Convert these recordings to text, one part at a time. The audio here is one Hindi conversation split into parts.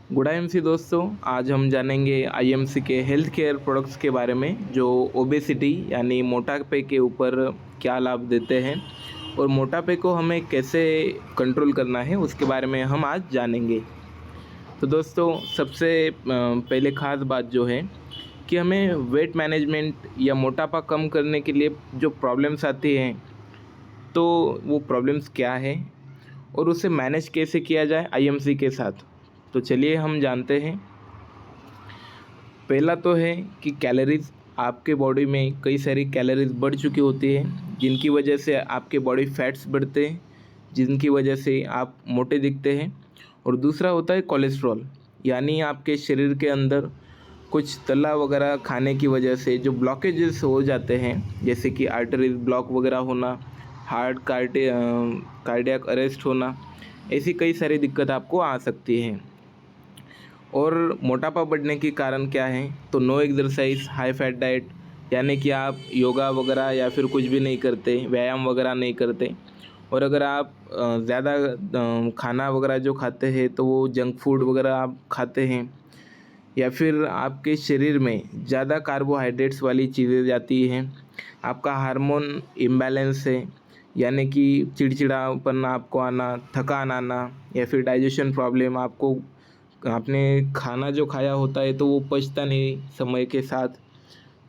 गुड आईएमसी दोस्तों, आज हम जानेंगे आईएमसी के हेल्थ केयर प्रोडक्ट्स के बारे में जो ओबेसिटी यानी मोटापे के ऊपर क्या लाभ देते हैं और मोटापे को हमें कैसे कंट्रोल करना है उसके बारे में हम आज जानेंगे। तो दोस्तों सबसे पहले ख़ास बात जो है कि हमें वेट मैनेजमेंट या मोटापा कम करने के लिए जो प्रॉब्लम्स आती हैं तो वो प्रॉब्लम्स क्या है और उसे मैनेज कैसे किया जाए आईएमसी के साथ। तो चलिए हम जानते हैं। पहला तो है कि कैलोरीज, आपके बॉडी में कई सारी कैलोरीज बढ़ चुकी होती है जिनकी वजह से आपके बॉडी फैट्स बढ़ते हैं, जिनकी वजह से आप मोटे दिखते हैं। और दूसरा होता है कोलेस्ट्रॉल, यानी आपके शरीर के अंदर कुछ तला वगैरह खाने की वजह से जो ब्लॉकेजेस हो जाते हैं, जैसे कि आर्टरीज ब्लॉक वगैरह होना, कार्डियक अरेस्ट होना, ऐसी कई सारी दिक्कत आपको आ सकती हैं। और मोटापा बढ़ने के कारण क्या है, तो no exercise, high fat diet, यानी कि आप योगा वगैरह या फिर कुछ भी नहीं करते, व्यायाम वगैरह नहीं करते। और अगर आप ज़्यादा खाना वगैरह जो खाते हैं तो वो जंक फूड वगैरह आप खाते हैं, या फिर आपके शरीर में ज़्यादा कार्बोहाइड्रेट्स वाली चीज़ें जाती हैं, आपका हार्मोन इम्बैलेंस है, यानी कि चिड़चिड़ापन आपको आना, थकान आना, या फिर डाइजेशन प्रॉब्लम, आपको आपने खाना जो खाया होता है तो वो पचता नहीं समय के साथ,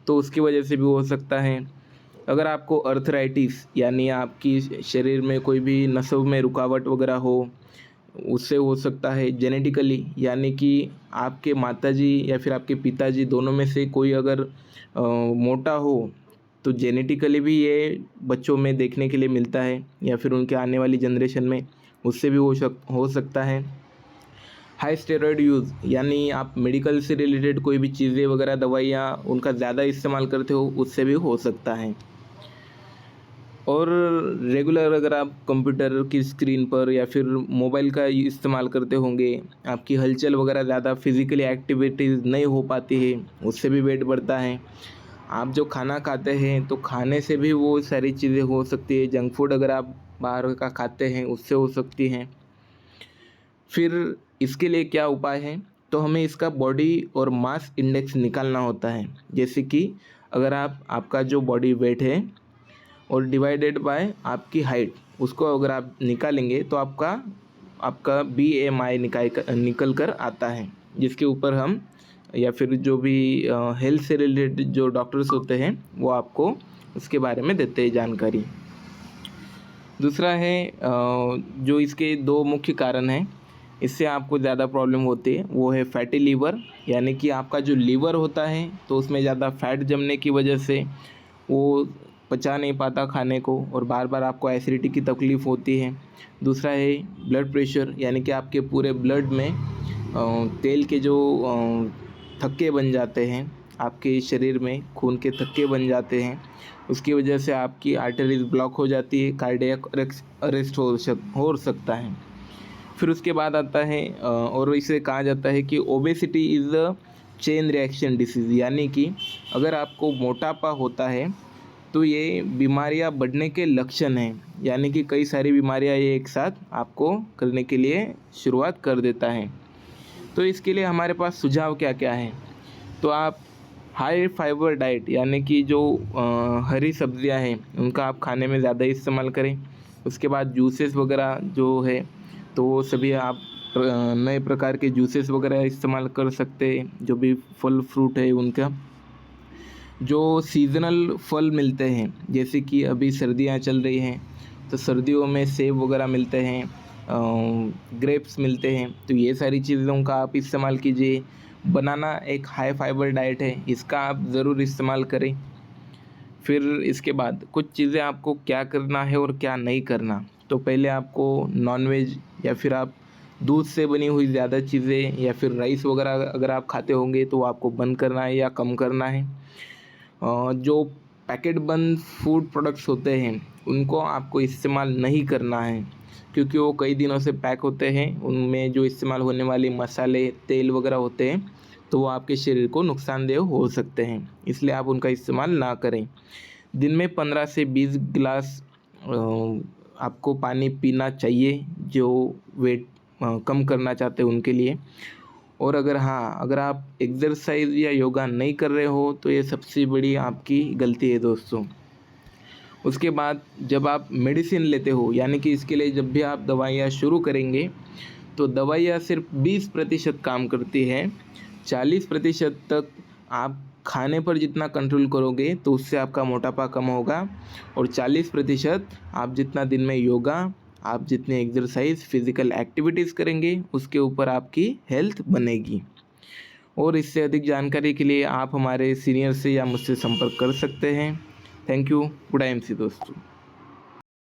तो उसकी वजह से भी हो सकता है। अगर आपको अर्थराइटिस यानी आपकी शरीर में कोई भी नसों में रुकावट वगैरह हो, उससे हो सकता है। जेनेटिकली, यानी कि आपके माताजी या फिर आपके पिताजी दोनों में से कोई अगर मोटा हो तो जेनेटिकली भी ये बच्चों में देखने के लिए मिलता है, या फिर उनके आने वाली जनरेशन में उससे भी हो सकता है। हाई स्टेरॉयड यूज़, यानी आप मेडिकल से रिलेटेड कोई भी चीज़ें वगैरह दवाइयाँ उनका ज़्यादा इस्तेमाल करते हो, उससे भी हो सकता है। और रेगुलर अगर आप कंप्यूटर की स्क्रीन पर या फिर मोबाइल का इस्तेमाल करते होंगे, आपकी हलचल वगैरह ज़्यादा फिज़िकली एक्टिविटीज़ नहीं हो पाती है, उससे भी वेट बढ़ता है। आप जो खाना खाते हैं तो खाने से भी वो सारी चीज़ें हो सकती है। जंक फूड अगर आप बाहर का खाते हैं उससे हो सकती हैं। फिर इसके लिए क्या उपाय है, तो हमें इसका बॉडी और मास इंडेक्स निकालना होता है। जैसे कि अगर आपका जो बॉडी वेट है और डिवाइडेड बाय आपकी हाइट, उसको अगर आप निकालेंगे तो आपका आपका BMI निकल कर आता है, जिसके ऊपर हम या फिर जो भी हेल्थ से रिलेटेड जो डॉक्टर्स होते हैं वो आपको उसके बारे में देते हैं जानकारी। दूसरा है जो इसके दो मुख्य कारण हैं, इससे आपको ज़्यादा प्रॉब्लम होती है, वो है फैटी लीवर, यानी कि आपका जो लीवर होता है तो उसमें ज़्यादा फैट जमने की वजह से वो पचा नहीं पाता खाने को और बार बार आपको एसिडिटी की तकलीफ़ होती है। दूसरा है ब्लड प्रेशर, यानी कि आपके पूरे ब्लड में तेल के जो थक्के बन जाते हैं, आपके शरीर में खून के थक्के बन जाते हैं, उसकी वजह से आपकी आर्टरीज ब्लॉक हो जाती है, कार्डियक अरेस्ट हो सकता है। फिर उसके बाद आता है और इसे कहा जाता है कि obesity is a chain reaction disease, यानी कि अगर आपको मोटापा होता है तो ये बीमारियां बढ़ने के लक्षण हैं, यानी कि कई सारी बीमारियां ये एक साथ आपको करने के लिए शुरुआत कर देता है। तो इसके लिए हमारे पास सुझाव क्या क्या हैं, तो आप हाई फाइबर डाइट, यानी कि जो हरी सब्जियां हैं उनका आप खाने में ज़्यादा इस्तेमाल करें। उसके बाद जूसेस वगैरह जो है तो वो सभी आप नए प्रकार के जूसेस वगैरह इस्तेमाल कर सकते हैं, जो भी फल फ्रूट है उनका। जो सीज़नल फल मिलते हैं, जैसे कि अभी सर्दियाँ चल रही हैं तो सर्दियों में सेब वगैरह मिलते हैं, ग्रेप्स मिलते हैं, तो ये सारी चीज़ों का आप इस्तेमाल कीजिए। बनाना एक हाई फाइबर डाइट है, इसका आप ज़रूर इस्तेमाल करें। फिर इसके बाद कुछ चीज़ें आपको क्या करना है और क्या नहीं करना, तो पहले आपको नॉनवेज या फिर आप दूध से बनी हुई ज़्यादा चीज़ें या फिर राइस वगैरह अगर आप खाते होंगे तो आपको बंद करना है या कम करना है। जो पैकेट बंद फूड प्रोडक्ट्स होते हैं उनको आपको इस्तेमाल नहीं करना है, क्योंकि वो कई दिनों से पैक होते हैं, उनमें जो इस्तेमाल होने वाले मसाले तेल वगैरह होते हैं तो वो आपके शरीर को नुकसानदेह हो सकते हैं, इसलिए आप उनका इस्तेमाल ना करें। दिन में 15 से 20 गिलास आपको पानी पीना चाहिए, जो वेट कम करना चाहते हैं उनके लिए। और अगर आप एक्सरसाइज या योगा नहीं कर रहे हो तो ये सबसे बड़ी आपकी गलती है दोस्तों। उसके बाद जब आप मेडिसिन लेते हो, यानी कि इसके लिए जब भी आप दवाइयाँ शुरू करेंगे तो दवाइयाँ सिर्फ 20% काम करती है। 40% तक आप खाने पर जितना कंट्रोल करोगे तो उससे आपका मोटापा कम होगा, और 40% आप जितना दिन में योगा, आप जितने एक्सरसाइज फिज़िकल एक्टिविटीज़ करेंगे उसके ऊपर आपकी हेल्थ बनेगी। और इससे अधिक जानकारी के लिए आप हमारे सीनियर से या मुझसे संपर्क कर सकते हैं। Thank you. गुड एमसी दोस्तों।